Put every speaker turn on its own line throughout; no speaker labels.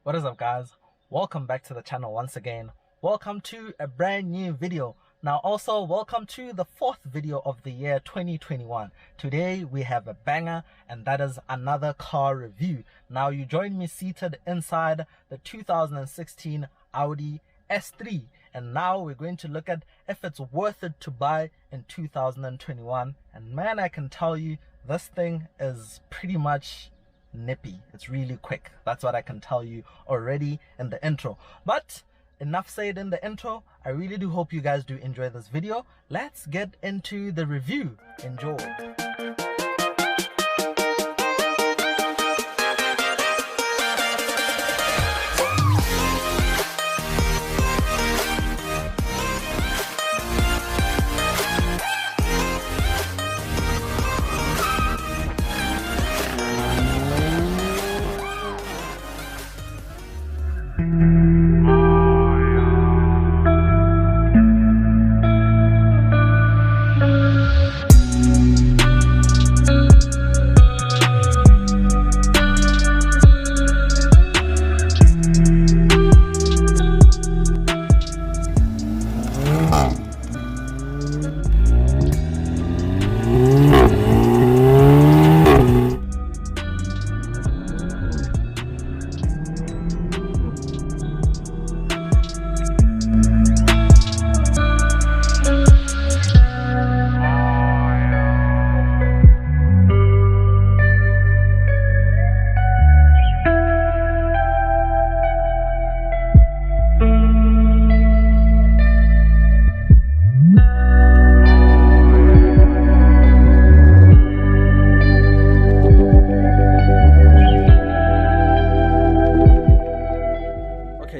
What is up, guys? Welcome back to the channel once again. Welcome to a brand new video. Now also welcome to the fourth video of the year 2021. Today we have a banger, and that is another car review. Now you join me seated inside the 2016 Audi S3, and now we're going to look at if it's worth it to buy in 2021. And man, I can tell you this thing is pretty much nippy. It's really quick. That's what I can tell you already in the intro. But enough said in the intro. I really do hope you guys do enjoy this video. Let's get into the review. Enjoy.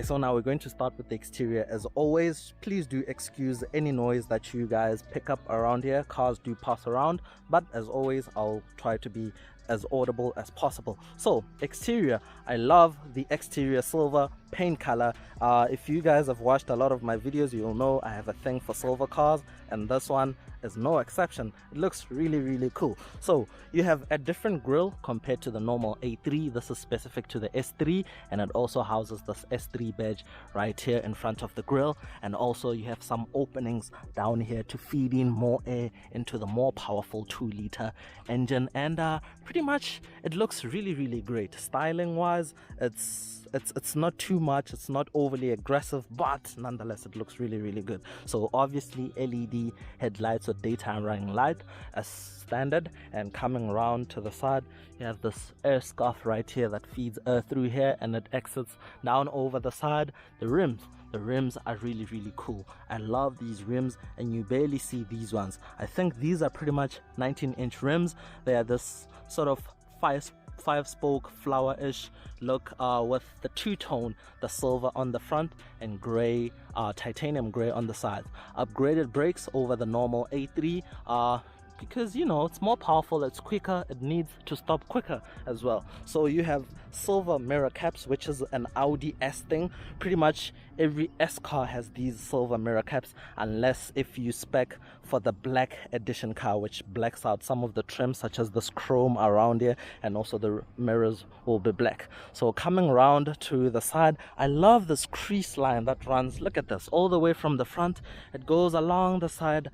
So now we're going to start with the exterior. As always, please do excuse any noise that you guys pick up around here. Cars do pass around, but as always, I'll try to be as audible as possible. So exterior, I love the exterior silver paint color. If you guys have watched a lot of my videos, you'll know I have a thing for silver cars, and this one is no exception. It looks really cool. So you have a different grille compared to the normal A3. This is specific to the S3, and it also houses this S3 badge right here in front of the grille. And also you have some openings down here to feed in more air into the more powerful 2-liter engine. And pretty much it looks really great. Styling wise, it's not too much, it's not overly aggressive, but nonetheless it looks really good. So obviously LED headlights with daytime running light as standard, and coming around to the side you have this air scuff right here that feeds air through here, and it exits down over the side. The rims are really cool. I love these rims, and you barely see these ones. I think these are pretty much 19-inch rims. They are this sort of five-spoke flower-ish look with the two-tone, the silver on the front and gray, titanium gray on the sides. Upgraded brakes over the normal A3 because, you know, it's more powerful, it's quicker, it needs to stop quicker as well. So you have silver mirror caps, which is an Audi S thing. Pretty much every S car has these silver mirror caps, unless if you spec for the black edition car, which blacks out some of the trim, such as this chrome around here, and also the mirrors will be black. So coming around to the side, I love this crease line that runs, look at this, all the way from the front. It goes along the side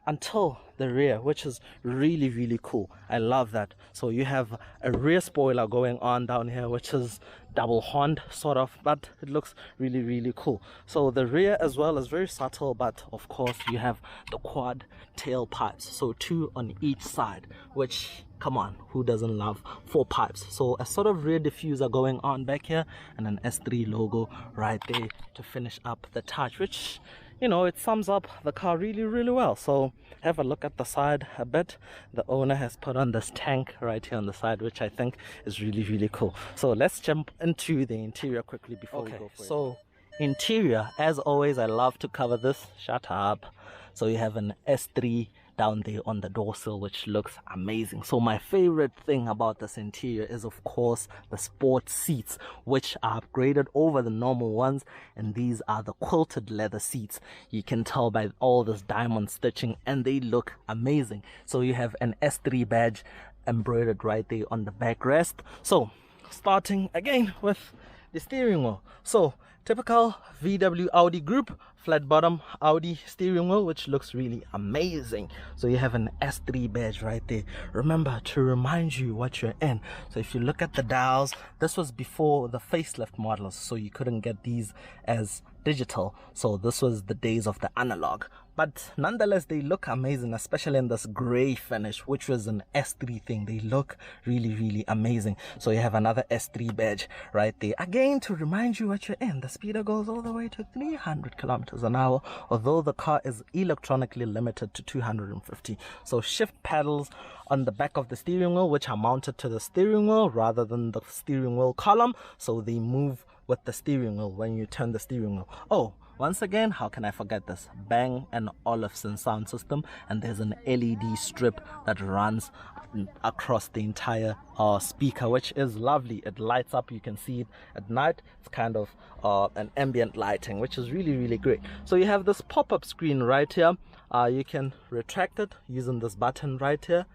until the rear, which is really cool. I love that. So you have a rear spoiler going on down here, which is double horned sort of, but it looks really cool. So the rear as well is very subtle, but of course you have the quad tail pipes, so 2 on each side, which, come on, who doesn't love 4 pipes? So a sort of rear diffuser going on back here, and an S3 logo right there to finish up the touch, which, you know, it sums up the car really well. So have a look at the side a bit. The owner has put on this tank right here on the side, which I think is really cool. So let's jump into the interior quickly before we go for it. So interior, as always, I love to cover this. Shut up. So you have an S3 down there on the door sill, which looks amazing. So my favorite thing about this interior is, of course, the sport seats, which are upgraded over the normal ones, and these are the quilted leather seats. You can tell by all this diamond stitching, and they look amazing. So you have an S3 badge embroidered right there on the backrest. So starting again with the steering wheel. So typical VW Audi group, flat bottom Audi steering wheel, which looks really amazing. So you have an S3 badge right there. Remember to remind you what you're in. So if you look at the dials, this was before the facelift models, so you couldn't get these as digital. So this was the days of the analog, but nonetheless they look amazing, especially in this gray finish, which was an S3 thing. They look really amazing. So you have another S3 badge right there, again to remind you what you're in. The speeder goes all the way to 300 kilometers an hour, although the car is electronically limited to 250. So shift paddles on the back of the steering wheel, which are mounted to the steering wheel rather than the steering wheel column, so they move with the steering wheel when you turn the steering wheel. Oh, once again, how can I forget this? Bang & Olufsen sound system, and there's an LED strip that runs across the entire speaker, which is lovely. It lights up, you can see it at night. It's kind of an ambient lighting, which is really great. So you have this pop-up screen right here. You can retract it using this button right here,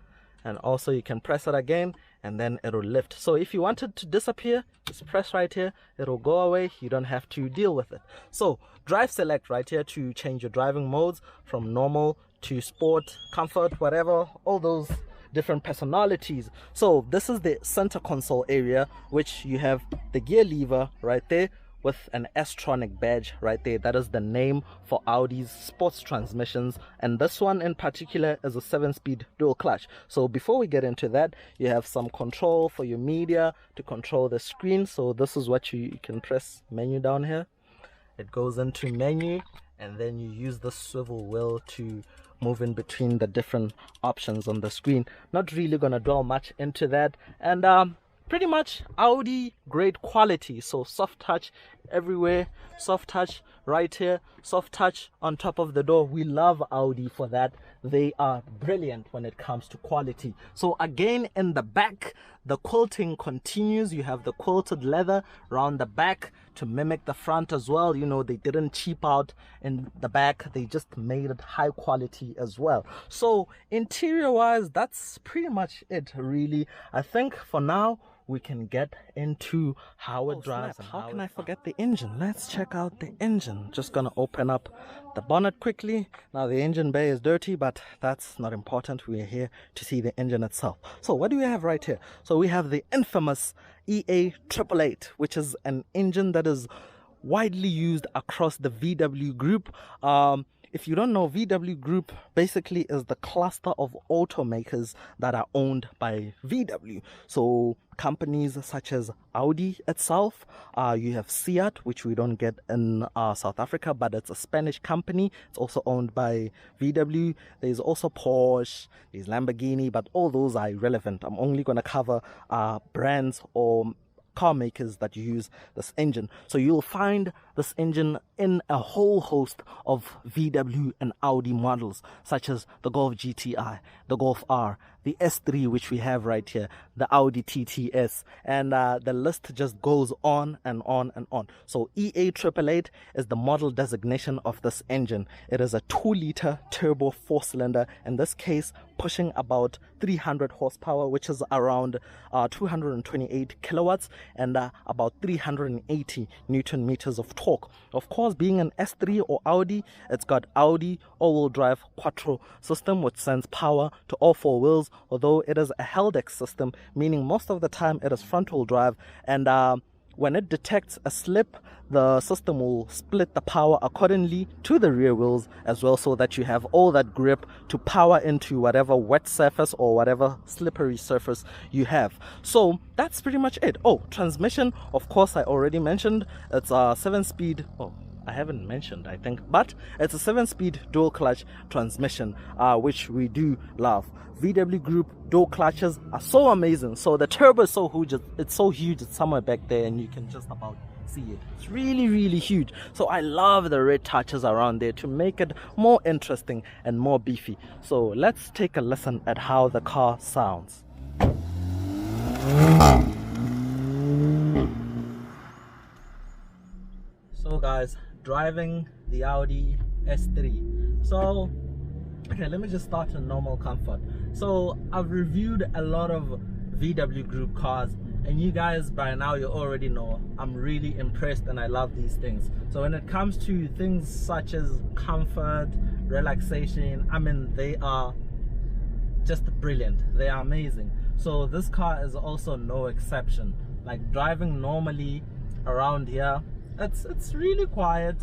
and also you can press it again and then it'll lift. So if you want it to disappear, just press right here, it'll go away. You don't have to deal with it. So drive select right here to change your driving modes from normal to sport, comfort, whatever, all those different personalities. So this is the center console area, which you have the gear lever right there with an S-tronic badge right there. That is the name for Audi's sports transmissions, and this one in particular is a 7-speed dual clutch. So before we get into that, you have some control for your media to control the screen. So this is what you can press menu down here. It goes into menu, and then you use the swivel wheel to move in between the different options on the screen. Not really gonna dwell much into that, and pretty much Audi grade quality. So soft touch everywhere, soft touch right here, soft touch on top of the door. We love Audi for that. They are brilliant when it comes to quality. So again, in the back, the quilting continues. You have the quilted leather around the back to mimic the front as well. You know, they didn't cheap out in the back, they just made it high quality as well. So interior wise, that's pretty much it really. I think for now we can get into how it drives. And how can I forget the engine? Let's check out the engine. Just gonna open up the bonnet quickly. Now the engine bay is dirty, but that's not important. We're here to see the engine itself. So what do we have right here? So we have the infamous EA888, which is an engine that is widely used across the VW group. If you don't know, VW Group basically is the cluster of automakers that are owned by VW. So companies such as Audi itself, you have Seat, which we don't get in South Africa, but it's a Spanish company. It's also owned by VW. There's also Porsche, there's Lamborghini, but all those are irrelevant. I'm only going to cover brands or car makers that use this engine. So you'll find this engine in a whole host of VW and Audi models, such as the Golf GTI, the Golf R, the S3, which we have right here, the Audi TTS, and the list just goes on and on and on. So EA888 is the model designation of this engine. It is a 2-liter turbo 4-cylinder, in this case pushing about 300 horsepower, which is around 228 kilowatts, and about 380 Newton meters of torque. Of course, being an S3 or Audi, it's got Audi all-wheel drive quattro system, which sends power to all 4 wheels, although it is a Heldex system, meaning most of the time it is front-wheel drive, and when it detects a slip, the system will split the power accordingly to the rear wheels as well, so that you have all that grip to power into whatever wet surface or whatever slippery surface you have. So that's pretty much it. Oh, transmission, of course, I already mentioned. It's a 7-speed. Oh, I haven't mentioned, I think, but it's a 7-speed dual clutch transmission, which we do love. VW Group dual clutches are so amazing. So the turbo is so huge, it's somewhere back there, and you can just about see it. It's really huge. So I love the red touches around there to make it more interesting and more beefy. So let's take a listen at how the car sounds. So guys, driving the Audi S3. So okay, let me just start in normal comfort. So I've reviewed a lot of VW Group cars, And you guys by now, you already know I'm really impressed and I love these things. So when it comes to things such as comfort, relaxation, I mean, they are just brilliant. They are amazing. So this car is also no exception. Like driving normally around here, it's really quiet.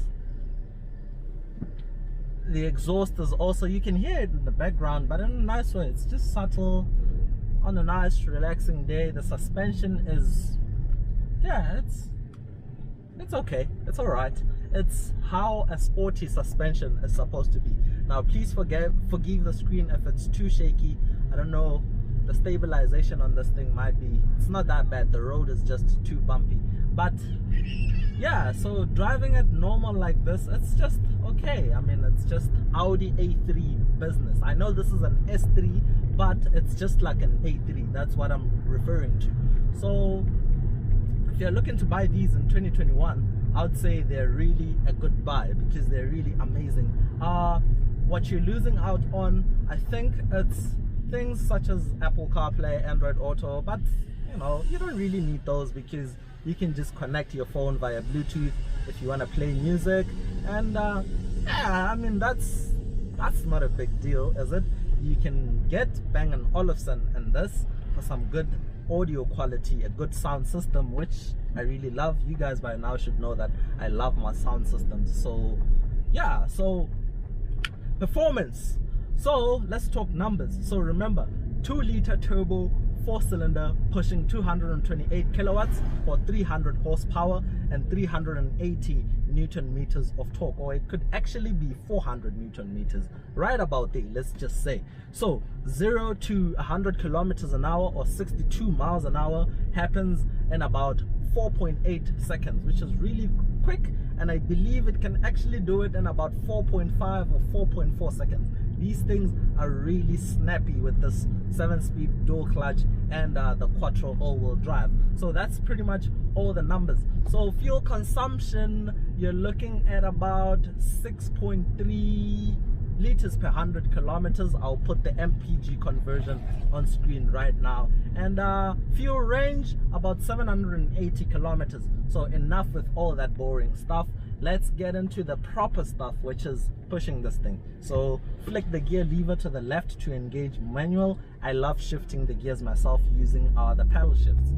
The exhaust is also, you can hear it in the background, but in a nice way. It's just subtle on a nice relaxing day. The suspension is, yeah, it's okay, it's all right. It's how a sporty suspension is supposed to be. Now please forgive the screen if it's too shaky. I don't know, the stabilization on this thing might be, it's not that bad. The road is just too bumpy, but yeah, so driving it normal like this, it's just okay. I mean, it's just Audi A3 business. I know this is an S3, but it's just like an A3. That's what I'm referring to. So if you're looking to buy these in 2021, I would say they're really a good buy because they're really amazing. What you're losing out on, I think it's things such as Apple CarPlay, Android Auto, but you know, you don't really need those because you can just connect your phone via Bluetooth if you want to play music. And yeah, I mean, that's not a big deal, is it? You can get Bang & Olufsen in this for some good audio quality, a good sound system, which I really love. You guys by now should know that I love my sound systems. So yeah, so performance. So let's talk numbers. So remember, 2-liter turbo, 4-cylinder, pushing 228 kilowatts or 300 horsepower and 380 Newton meters of torque, or it could actually be 400 Newton meters, right about there, let's just say. So 0 to 100 kilometers an hour or 62 miles an hour happens in about 4.8 seconds, which is really quick, and I believe it can actually do it in about 4.5 or 4.4 seconds. These things are really snappy with this 7-speed dual clutch and the quattro all-wheel drive. So that's pretty much all the numbers. So fuel consumption, you're looking at about 6.3 liters per 100 kilometers. I'll put the MPG conversion on screen right now. And fuel range, about 780 kilometers. So enough with all that boring stuff. Let's get into the proper stuff, which is pushing this thing. So flick the gear lever to the left to engage manual. I love shifting the gears myself using the paddle shifts.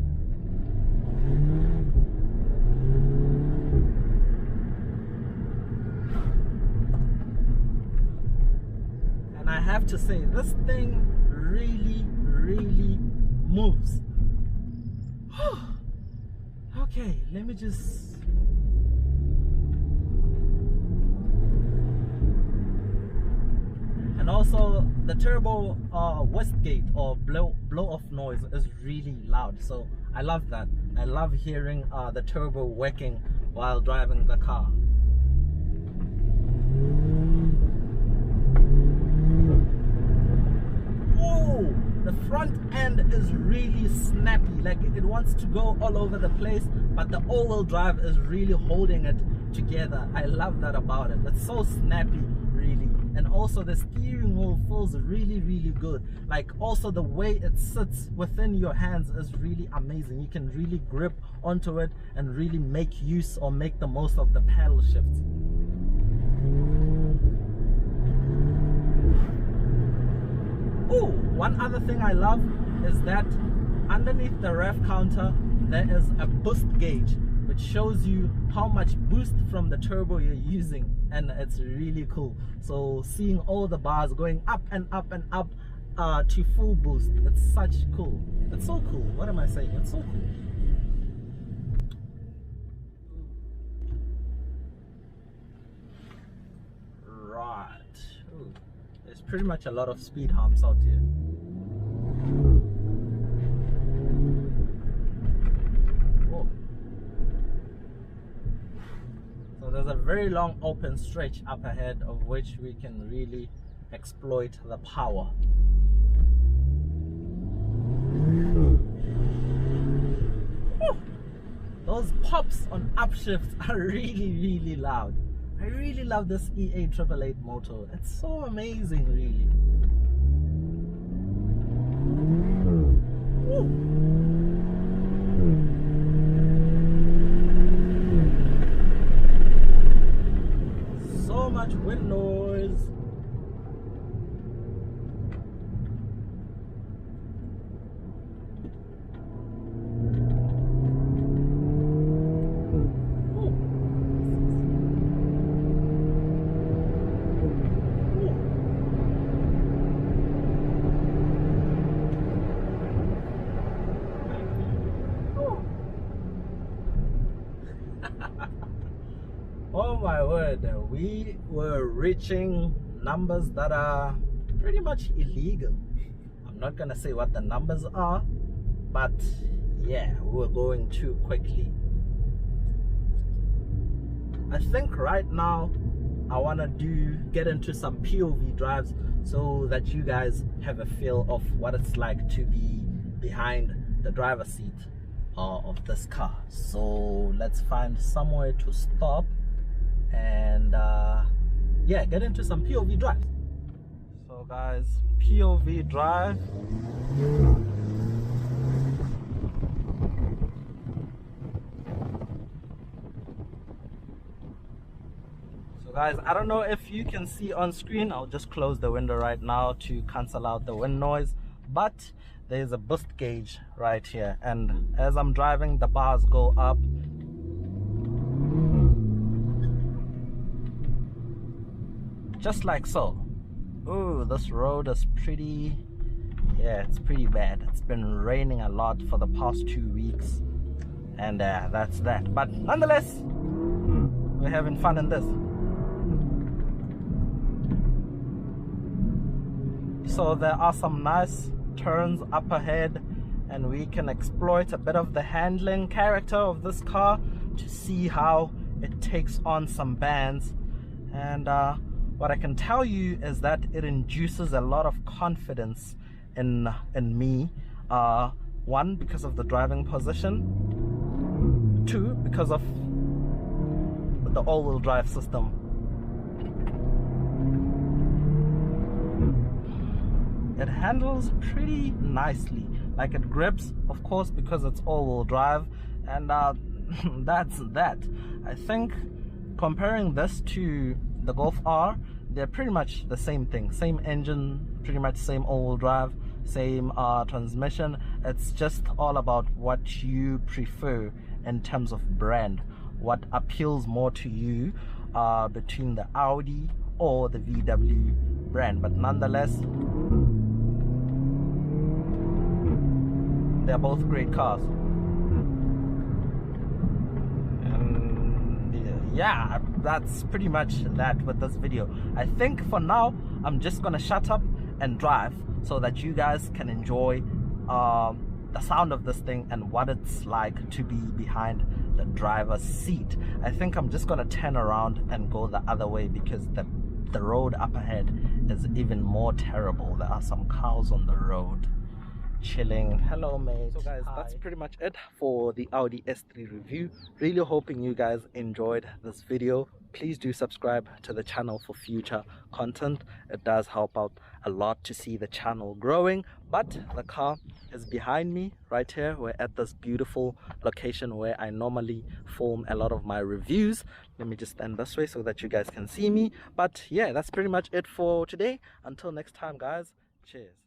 And I have to say, this thing really moves. Okay, let me just... And also the turbo whisk gate or blow off noise is really loud, so I love that. I love hearing the turbo whacking while driving the car. Whoa! The front end is really snappy, like it wants to go all over the place, but the all-wheel drive is really holding it together. I love that about it. It's so snappy, really. And also the steering wheel feels really good. Like also the way it sits within your hands is really amazing. You can really grip onto it and really make use or make the most of the paddle shifts. Oh, one other thing I love is that underneath the rev counter there is a boost gauge, which shows you how much boost from the turbo you're using, and it's really cool. So seeing all the bars going up and up and up to full boost, it's such cool. It's so cool. What am I saying? It's so cool. Right. Ooh. There's pretty much a lot of speed humps out here. There's a very long open stretch up ahead of which we can really exploit the power. Woo! Those pops on upshifts are really loud. I really love this E888 motor. It's so amazing, really. Woo! So much wind noise. Oh my word, we were reaching numbers that are pretty much illegal. I'm not gonna say what the numbers are, but yeah, we were going too quickly. I think right now I want to get into some POV drives so that you guys have a feel of what it's like to be behind the driver's seat of this car. So let's find somewhere to stop and yeah, get into some POV drives. So guys, POV drive. So guys, I don't know if you can see on screen, I'll just close the window right now to cancel out the wind noise, but there's a boost gauge right here, and as I'm driving the bars go up. Just like so. Ooh, this road is pretty, yeah, it's pretty bad. It's been raining a lot for the past 2 weeks, and that's that. But nonetheless, we're having fun in this. So there are some nice turns up ahead, and we can exploit a bit of the handling character of this car to see how it takes on some bands. And what I can tell you is that it induces a lot of confidence in me. One, because of the driving position. Two, because of the all-wheel drive system. It handles pretty nicely. Like, it grips, of course, because it's all-wheel drive, and that's that. I think comparing this to the Golf R, they're pretty much the same thing. Same engine, pretty much same all-wheel drive, same transmission. It's just all about what you prefer in terms of brand, what appeals more to you between the Audi or the VW brand. But nonetheless, they're both great cars. Yeah, that's pretty much that with this video. I think for now I'm just gonna shut up and drive so that you guys can enjoy the sound of this thing and what it's like to be behind the driver's seat. I think I'm just gonna turn around and go the other way because the road up ahead is even more terrible. There are some cows on the road chilling. Hello mate. So guys, that's pretty much it for the Audi S3 review. Really hoping you guys enjoyed this video. Please do subscribe to the channel for future content. It does help out a lot to see the channel growing. But the car is behind me right here. We're at this beautiful location where I normally film a lot of my reviews. Let me just stand this way so that you guys can see me. But yeah, that's pretty much it for today. Until next time guys, cheers.